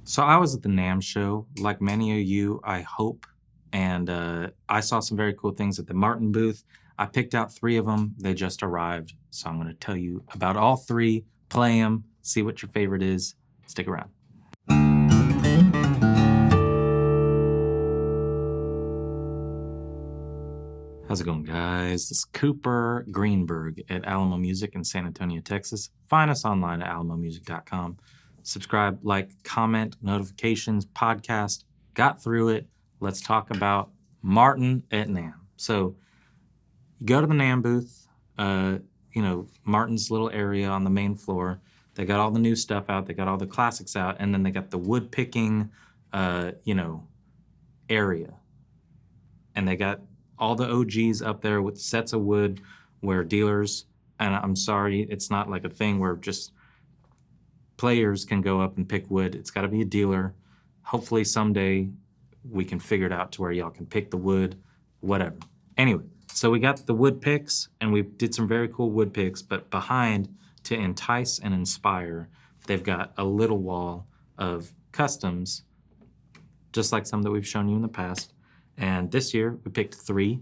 So I was at the NAMM show, like many of you, I hope, and I saw some very cool things at the Martin booth. I picked out three of them. They just arrived, so I'm going to tell you about all three, play them, see what your favorite is. Stick around. How's it going, guys? This is Cooper Greenberg at Alamo Music in San Antonio, Texas. Find us online at alamomusic.com. Subscribe, like, comment, notifications, podcast. Got through it. Let's talk about Martin at NAMM. So you go to the NAMM booth, Martin's little area on the main floor. They got all the new stuff out. They got all the classics out. And then they got the wood picking, area. And they got all the OGs up there with sets of wood where dealers, and I'm sorry, it's not like a thing where just players can go up and pick wood. It's got to be a dealer. Hopefully someday we can figure it out to where y'all can pick the wood, whatever. Anyway, so we got the wood picks, and we did some very cool wood picks, but behind, to entice and inspire, they've got a little wall of customs, just like some that we've shown you in the past. And this year we picked three,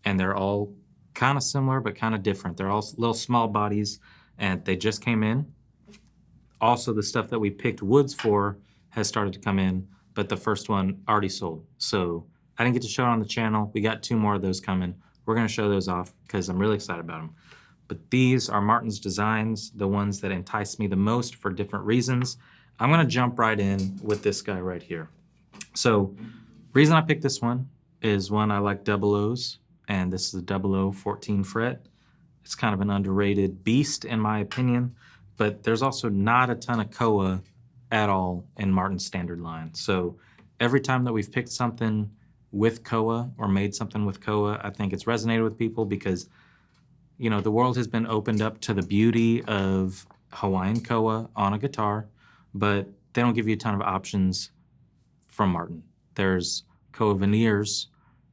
and they're all kind of similar but kind of different. They're all little small bodies, and they just came in. Also, the stuff that we picked woods for has started to come in, but the first one already sold. So I didn't get to show it on the channel. We got two more of those coming. We're going to show those off because I'm really excited about them. But these are Martin's designs, the ones that entice me the most for different reasons. I'm going to jump right in with this guy right here. So reason I picked this one is one, I like double O's, and this is the 00 14 fret. It's kind of an underrated beast in my opinion, but there's also not a ton of koa at all in Martin's standard line. So every time that we've picked something with koa or made something with koa, I think it's resonated with people because, the world has been opened up to the beauty of Hawaiian koa on a guitar, but they don't give you a ton of options from Martin. There's koa veneers,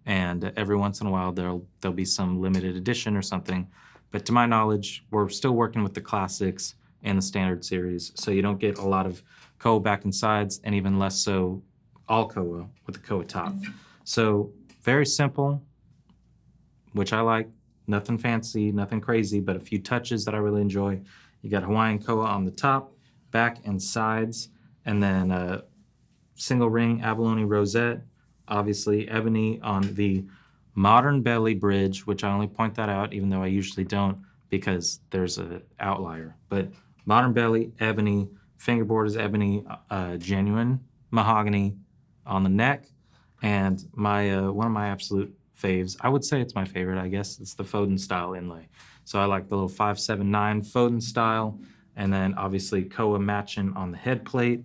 and every once in a while there'll be some limited edition or something. But to my knowledge, we're still working with the classics and the standard series, so you don't get a lot of koa back and sides, and even less so all koa with the koa top. So very simple, which I like. Nothing fancy, nothing crazy, but a few touches that I really enjoy. You got Hawaiian koa on the top, back, and sides, and then a single ring abalone rosette. Obviously, ebony on the modern belly bridge, which I only point that out, even though I usually don't, because there's an outlier. But modern belly, ebony, fingerboard is ebony, genuine mahogany on the neck, and my one of my absolute faves, I would say it's my favorite, I guess, it's the Foden style inlay. So I like the little 579 Foden style, and then obviously koa matching on the head plate.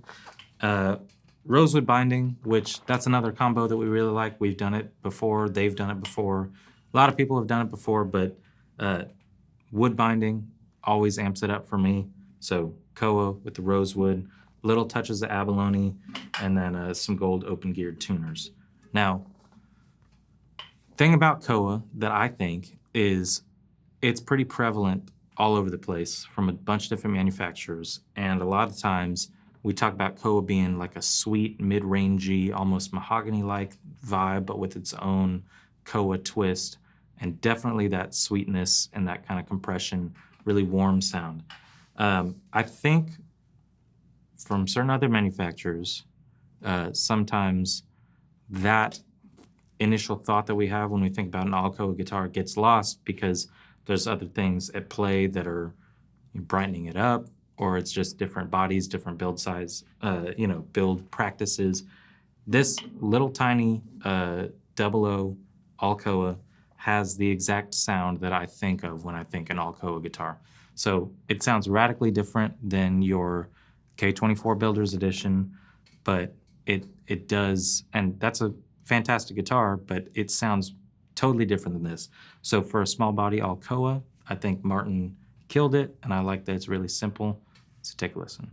Rosewood binding, which that's another combo that we really like. We've done it before. They've done it before. A lot of people have done it before, but wood binding always amps it up for me. So koa with the rosewood, little touches of abalone, and then some gold open-geared tuners. Now, thing about koa that I think is it's pretty prevalent all over the place from a bunch of different manufacturers, and a lot of times we talk about koa being like a sweet, mid-rangey, almost mahogany-like vibe, but with its own koa twist, and definitely that sweetness and that kind of compression, really warm sound. I think from certain other manufacturers, sometimes that initial thought that we have when we think about an all koa guitar gets lost because there's other things at play that are brightening it up, or it's just different bodies, different build size, build practices. This little tiny 00 all koa has the exact sound that I think of when I think an all koa guitar. So it sounds radically different than your K24 Builder's Edition, but it does, and that's a fantastic guitar, but it sounds totally different than this. So for a small body all koa, I think Martin killed it, and I like that it's really simple. So take a listen.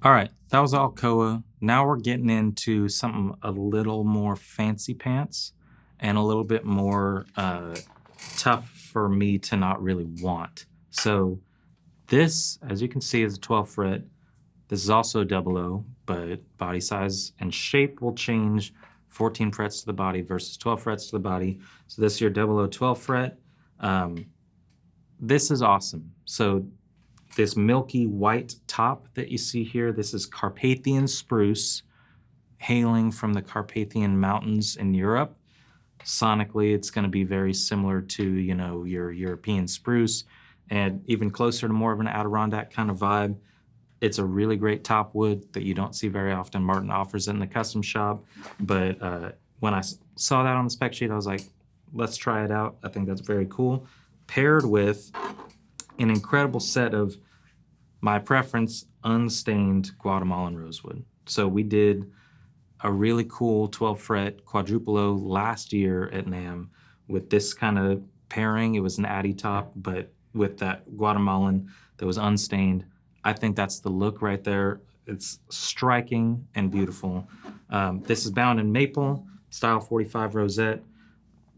All right, that was Alcoa. Now we're getting into something a little more fancy pants and a little bit more tough for me to not really want. So this, as you can see, is a 12 fret. This is also a 00, but body size and shape will change. 14 frets to the body versus 12 frets to the body. So this is your 00 12 fret. This is awesome. So this milky white top that you see here, this is Carpathian spruce, hailing from the Carpathian Mountains in Europe. Sonically, it's going to be very similar to, you know, your European spruce and even closer to more of an Adirondack kind of vibe. It's a really great top wood that you don't see very often. Martin offers it in the custom shop, but when I saw that on the spec sheet, I was like, let's try it out. I think that's very cool. Paired with an incredible set of my preference, unstained Guatemalan Rosewood. So we did a really cool 12 fret quadruple O last year at NAMM with this kind of pairing. It was an Addy top, but with that Guatemalan that was unstained. I think that's the look right there. It's striking and beautiful. This is bound in maple, style 45 rosette.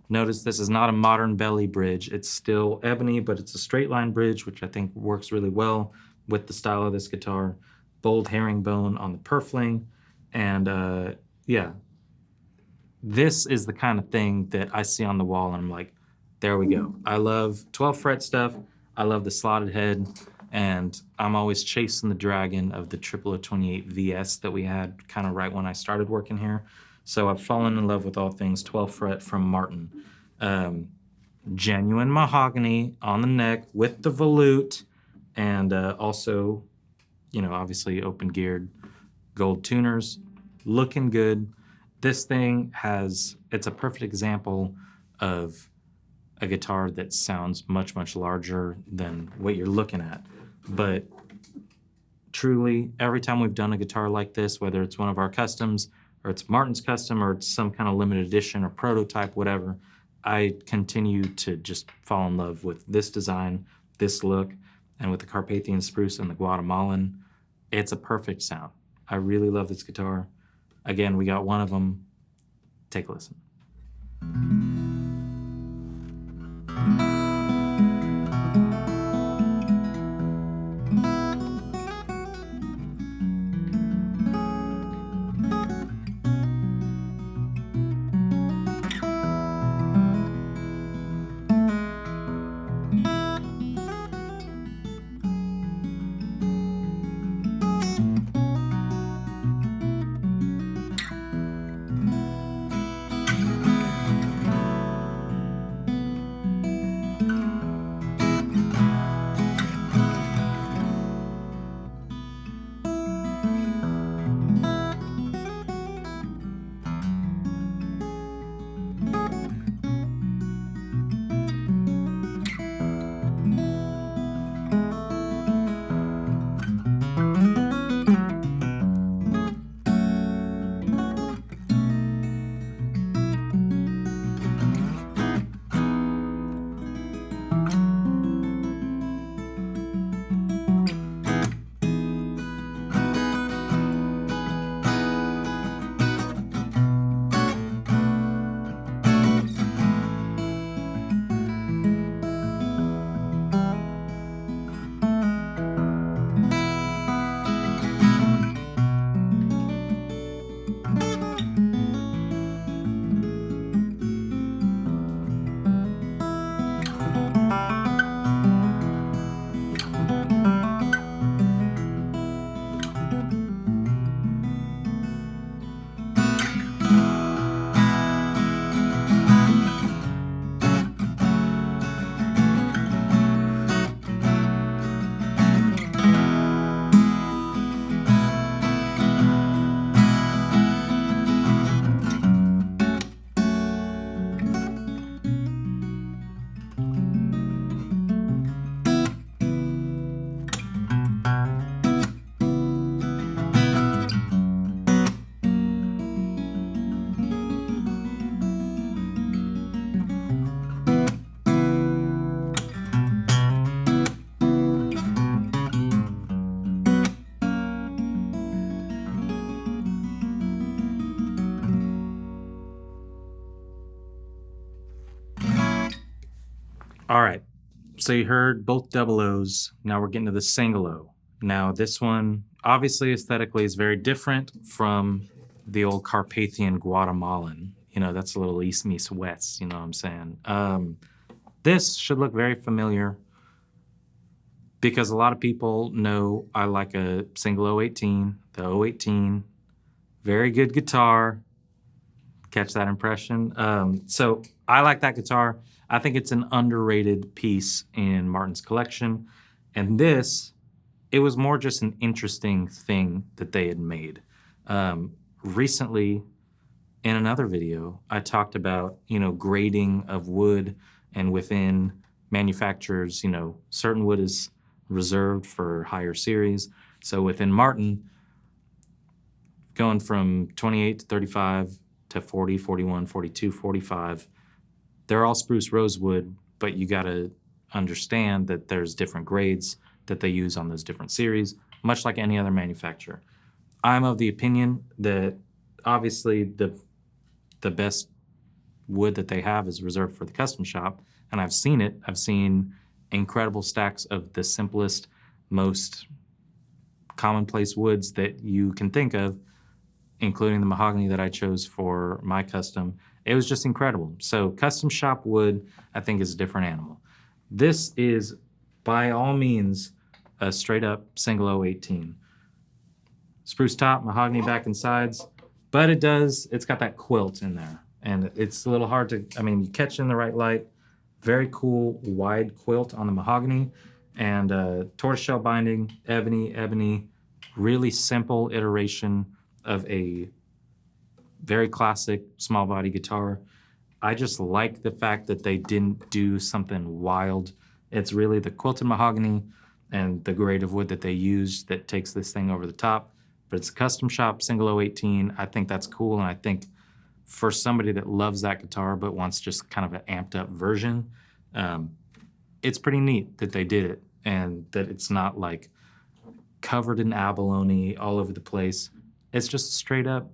Notice this is not a modern belly bridge. It's still ebony, but it's a straight line bridge, which I think works really well with the style of this guitar. Bold herringbone on the purfling. And yeah, this is the kind of thing that I see on the wall and I'm like, there we go. I love 12 fret stuff. I love the slotted head. And I'm always chasing the dragon of the 0028 VS that we had kind of right when I started working here. So I've fallen in love with all things 12 fret from Martin. Genuine mahogany on the neck with the volute, and also, you know, obviously open geared gold tuners, looking good. This thing it's a perfect example of a guitar that sounds much, much larger than what you're looking at. But truly, every time we've done a guitar like this, whether it's one of our customs or it's Martin's custom or it's some kind of limited edition or prototype, whatever, I continue to just fall in love with this design, this look, and with the Carpathian spruce and the Guatemalan. It's a perfect sound. I really love this guitar. Again, we got one of them. Take a listen. All right. So you heard both double O's. Now we're getting to the single O. Now this one, obviously aesthetically, is very different from the old Carpathian Guatemalan. You know, that's a little East meets West, you know what I'm saying? This should look very familiar because a lot of people know I like a single 018, the 018. Very good guitar. Catch that impression? So I like that guitar. I think it's an underrated piece in Martin's collection. And this, it was more just an interesting thing that they had made. Recently, in another video, I talked about, you know, grading of wood, and within manufacturers, you know, certain wood is reserved for higher series. So within Martin, going from 28 to 35 to 40, 41, 42, 45, they're all spruce rosewood, but you gotta understand that there's different grades that they use on those different series, much like any other manufacturer. I'm of the opinion that obviously the best wood that they have is reserved for the custom shop, and I've seen it. I've seen incredible stacks of the simplest, most commonplace woods that you can think of, including the mahogany that I chose for my custom. It was just incredible. So custom shop wood, I think, is a different animal. This is, by all means, a straight up single 018. Spruce top, mahogany back and sides, but it's got that quilt in there. And it's a little hard to, I mean, you catch it in the right light. Very cool, wide quilt on the mahogany, and tortoiseshell binding, ebony, really simple iteration of a very classic small body guitar. I just like the fact that they didn't do something wild. It's really the quilted mahogany and the grade of wood that they used that takes this thing over the top. But it's a custom shop single 018. I think that's cool, and I think for somebody that loves that guitar but wants just kind of an amped up version, it's pretty neat that they did it, and that it's not like covered in abalone all over the place. It's just a straight up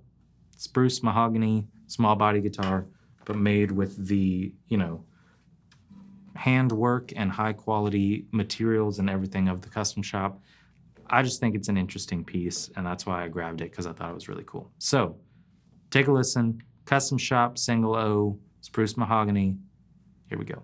spruce mahogany small body guitar, but made with the, you know, handwork and high quality materials and everything of the custom shop. I just think it's an interesting piece, and that's why I grabbed it, because I thought it was really cool. So take a listen. Custom shop single O spruce mahogany. Here we go.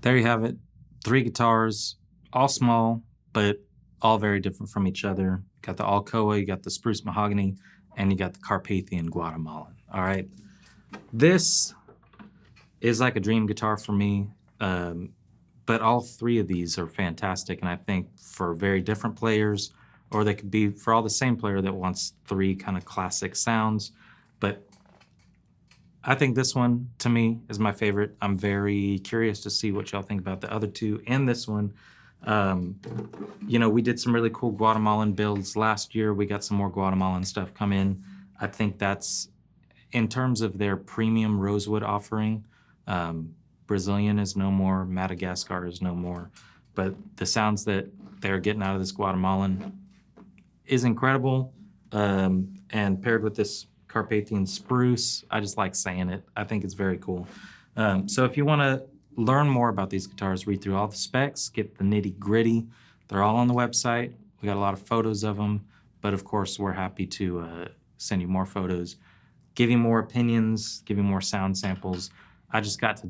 There you have it. 3 guitars, all small, but all very different from each other. You got the Alcoa, you got the spruce mahogany, and you got the Carpathian Guatemalan. All right. This is like a dream guitar for me, but all 3 of these are fantastic, and I think for very different players, or they could be for all the same player that wants 3 kind of classic sounds. But I think this one, to me, is my favorite. I'm very curious to see what y'all think about the other two and this one. You know, we did some really cool Guatemalan builds last year. We got some more Guatemalan stuff come in. I think that's, in terms of their premium rosewood offering, Brazilian is no more, Madagascar is no more. But the sounds that they're getting out of this Guatemalan is incredible. And paired with this Carpathian spruce, I just like saying it. I think it's very cool. So if you want to learn more about these guitars, read through all the specs, get the nitty gritty. They're all on the website. We got a lot of photos of them, but of course we're happy to send you more photos, give you more opinions, give you more sound samples. I just got to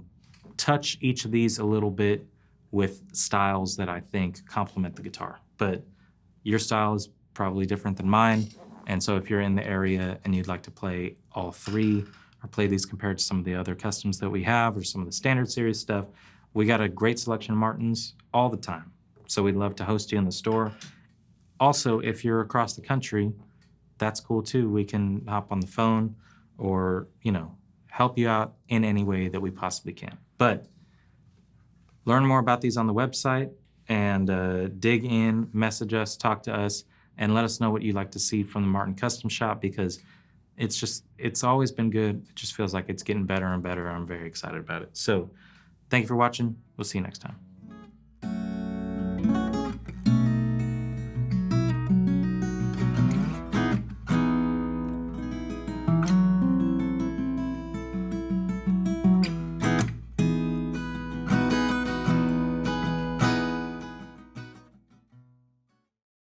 touch each of these a little bit with styles that I think complement the guitar. But your style is probably different than mine. And so if you're in the area and you'd like to play all three or play these compared to some of the other customs that we have or some of the standard series stuff, we got a great selection of Martins all the time. So we'd love to host you in the store. Also, if you're across the country, that's cool too. We can hop on the phone or, you know, help you out in any way that we possibly can. But learn more about these on the website and dig in, message us, talk to us, and let us know what you'd like to see from the Martin Custom Shop, because it's always been good. It just feels like it's getting better and better. I'm very excited about it. So thank you for watching. We'll see you next time.